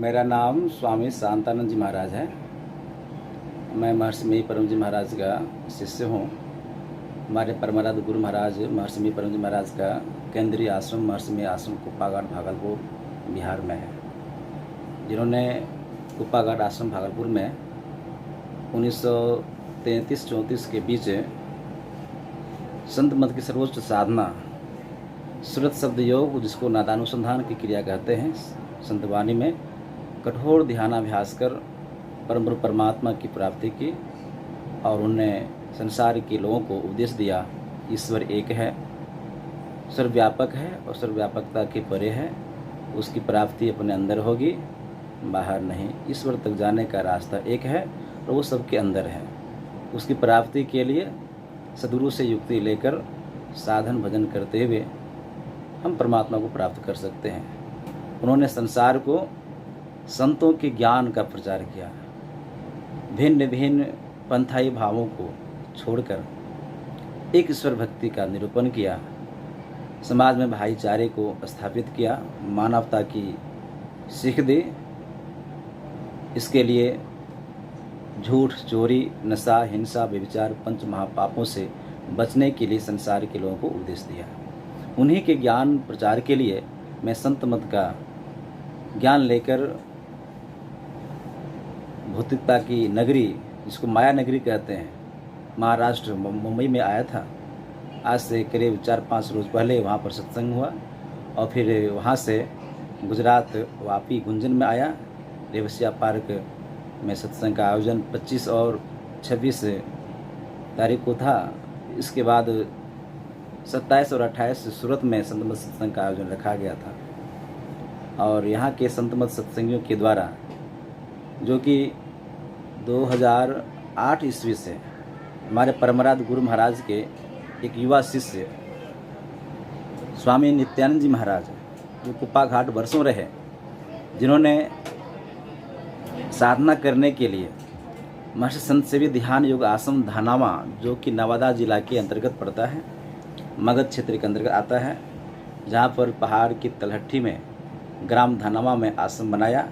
मेरा नाम स्वामी शांतानंद जी महाराज है। मैं महर्षि मी परम जी महाराज का शिष्य हूँ। हमारे परमाराध्य गुरु महाराज महर्षि मी परम जी महाराज का केंद्रीय आश्रम महर्षि मी आश्रम कुप्पाघाट भागलपुर बिहार में है, जिन्होंने कुप्पाघाट आश्रम भागलपुर में 1933-34 के बीच संत मत की सर्वोच्च साधना श्रुत शब्द योग, जिसको नादानुसंधान की क्रिया कहते हैं, संतवाणी में कठोर ध्यानाभ्यास कर परम परमात्मा की प्राप्ति की और उन्हें संसार के लोगों को उपदेश दिया। ईश्वर एक है, सर्वव्यापक है और सर्वव्यापकता के परे है। उसकी प्राप्ति अपने अंदर होगी, बाहर नहीं। ईश्वर तक जाने का रास्ता एक है और वो सबके अंदर है। उसकी प्राप्ति के लिए सद्गुरु से युक्ति लेकर साधन भजन करते हुए हम परमात्मा को प्राप्त कर सकते हैं। उन्होंने संसार को संतों के ज्ञान का प्रचार किया, भिन्न भिन्न पंथाई भावों को छोड़कर एक ईश्वर भक्ति का निरूपण किया, समाज में भाईचारे को स्थापित किया, मानवता की सीख दी। इसके लिए झूठ, चोरी, नशा, हिंसा, व्यभिचार, पंच महापापों से बचने के लिए संसार के लोगों को उपदेश दिया। उन्हीं के ज्ञान प्रचार के लिए मैं संत मत का ज्ञान लेकर भौतिकता की नगरी, जिसको माया नगरी कहते हैं, महाराष्ट्र मुंबई में आया था। आज से करीब 4-5 रोज़ पहले वहाँ पर सत्संग हुआ और फिर वहाँ से गुजरात वापी गुंजन में आया। रेवसिया पार्क में सत्संग का आयोजन 25 और 26 तारीख को था। इसके बाद 27 और 28 सूरत में संत मत सत्संग का आयोजन रखा गया था। और यहाँ के संत मत सत्संगियों के द्वारा, जो कि 2008 ईस्वी से हमारे परमाराध्य गुरु महाराज के एक युवा शिष्य स्वामी नित्यानंद जी महाराज, जो कुप्पाघाट वर्षों रहे, जिन्होंने साधना करने के लिए महर्षि संत सेवी ध्यान योग आश्रम धानावा, जो कि नवादा जिला के अंतर्गत पड़ता है, मगध क्षेत्र के अंतर्गत आता है, जहाँ पर पहाड़ की तलहटी में ग्राम धानावा में आश्रम बनाया।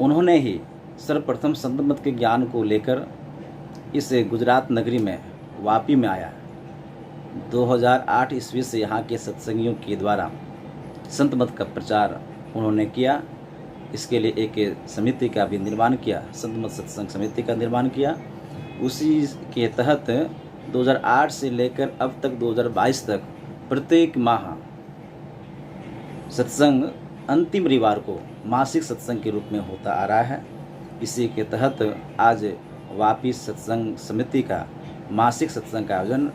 उन्होंने ही सर्वप्रथम संत मत के ज्ञान को लेकर इस गुजरात नगरी में वापी में आया। 2008 ईस्वी से यहाँ के सत्संगियों के द्वारा संत मत का प्रचार उन्होंने किया। इसके लिए एक समिति का भी निर्माण किया, संत मत सत्संग समिति का निर्माण किया। उसी के तहत 2008 से लेकर अब तक 2022 तक प्रत्येक माह सत्संग अंतिम रविवार को मासिक सत्संग के रूप में होता आ रहा है। इसी के तहत आज वापी सत्संग समिति का मासिक सत्संग का आयोजन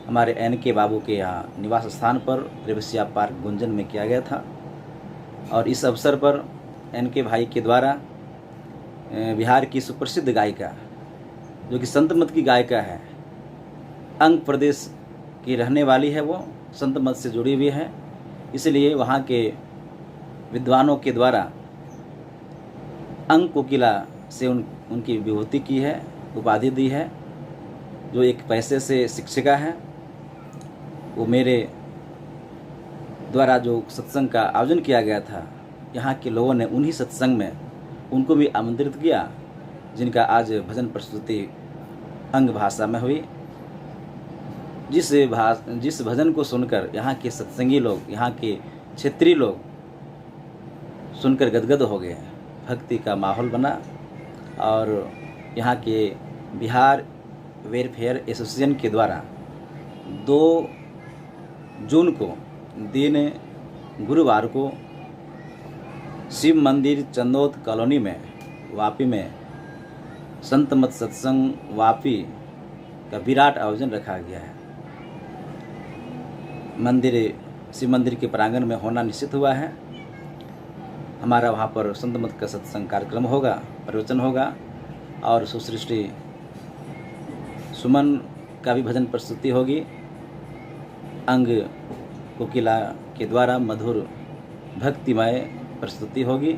हमारे NK बाबू के यहाँ निवास स्थान पर रेवसिया पार्क गुंजन में किया गया था। और इस अवसर पर NK भाई के द्वारा बिहार की सुप्रसिद्ध गायिका, जो कि संत मत की गायिका है, अंग प्रदेश की रहने वाली है, वो संत मत से जुड़ी हुई है, इसलिए वहाँ के विद्वानों के द्वारा अंग कोकिला से उनकी विभूति की है, उपाधि दी है। जो एक पैसे से शिक्षिका है, वो मेरे द्वारा जो सत्संग का आयोजन किया गया था, यहाँ के लोगों ने उन्हीं सत्संग में उनको भी आमंत्रित किया, जिनका आज भजन प्रस्तुति अंग भाषा में हुई। जिस भजन को सुनकर यहाँ के सत्संगी लोग, यहाँ के क्षेत्रीय लोग सुनकर गदगद हो गए, भक्ति का माहौल बना। और यहाँ के बिहार वेलफेयर एसोसिएशन के द्वारा 2 जून को दिन गुरुवार को शिव मंदिर चंदोद कॉलोनी में वापी में संत मत सत्संग वापी का विराट आयोजन रखा गया है। शिव मंदिर के प्रांगण में होना निश्चित हुआ है। हमारा वहाँ पर संत मत का सत्संग कार्यक्रम होगा, प्रवचन होगा और सुसृष्टि सुमन का भी भजन प्रस्तुति होगी। अंग कोकिला के द्वारा मधुर भक्तिमय प्रस्तुति होगी।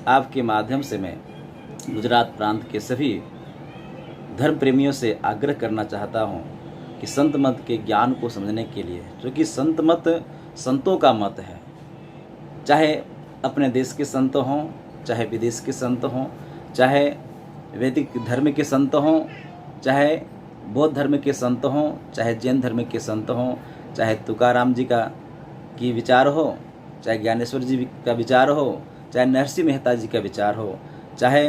आपके माध्यम से मैं गुजरात प्रांत के सभी धर्म प्रेमियों से आग्रह करना चाहता हूँ कि संत मत के ज्ञान को समझने के लिए, क्योंकि संत मत संतों का मत है, चाहे अपने देश के संत हों, चाहे विदेश के संत हों, चाहे वैदिक धर्म के संत हों, चाहे बौद्ध धर्म के संत हों, चाहे जैन धर्म के संत हों, चाहे तुकाराम जी की विचार हो, चाहे ज्ञानेश्वर जी का विचार हो, चाहे नरसिंह मेहता जी का विचार हो, चाहे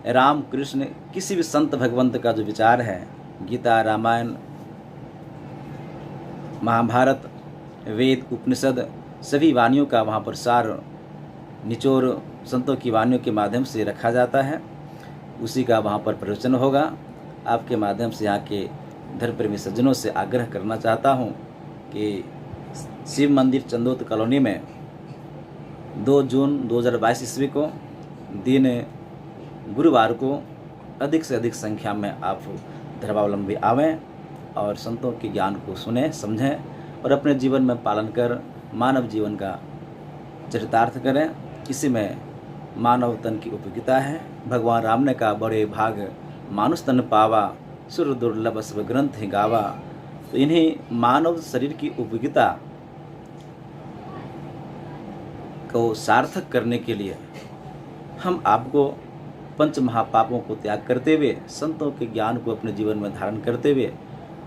राम कृष्ण किसी भी संत भगवंत का जो विचार है, गीता, रामायण, महाभारत, वेद, उपनिषद, सभी वाणियों का वहाँ पर सार निचोड़ संतों की वाणियों के माध्यम से रखा जाता है। उसी का वहाँ पर प्रवचन होगा। आपके माध्यम से यहाँ के धर्म प्रेमी सज्जनों से आग्रह करना चाहता हूँ कि शिव मंदिर चंदोत कॉलोनी में 2 जून 2022 ईस्वी को दिन गुरुवार को अधिक से अधिक संख्या में आप धर्मावलंबी आवें और संतों के ज्ञान को सुने, समझें और अपने जीवन में पालन कर मानव जीवन का चरितार्थ करें। इसी में मानव तन की उपयोगिता है। भगवान राम ने कहा, बड़े भाग मानुष तन पावा, सुर दुर्लभ सब ग्रंथ ही गावा। तो इन्हीं मानव शरीर की उपयोगिता को सार्थक करने के लिए हम आपको पंच महापापों को त्याग करते हुए, संतों के ज्ञान को अपने जीवन में धारण करते हुए,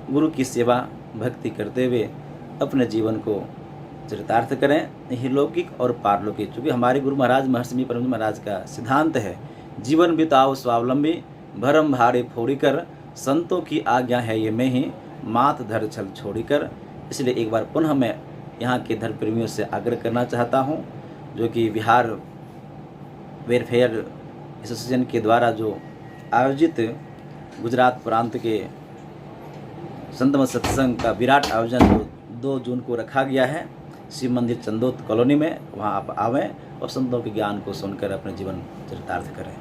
गुरु की सेवा भक्ति करते हुए अपने जीवन को चरितार्थ करें। यही लौकिक और पारलौकिक, चूँकि हमारे गुरु महाराज महर्षि परम महाराज का सिद्धांत है, जीवन बिताओ स्वावलंबी, भरम भारे फोड़ी कर, संतों की आज्ञा है ये मैं ही, मात धर छल छोड़ी कर। इसलिए एक बार पुनः मैं यहाँ के धर्म प्रेमियों से आग्रह करना चाहता हूँ, जो कि बिहार वेलफेयर एसोसिएशन के द्वारा जो आयोजित गुजरात प्रांत के संतमत सत्संग का विराट आयोजन 2 जून को रखा गया है शिव मंदिर चंदोत कॉलोनी में, वहाँ आप आवें और संतों के ज्ञान को सुनकर अपने जीवन चरितार्थ करें।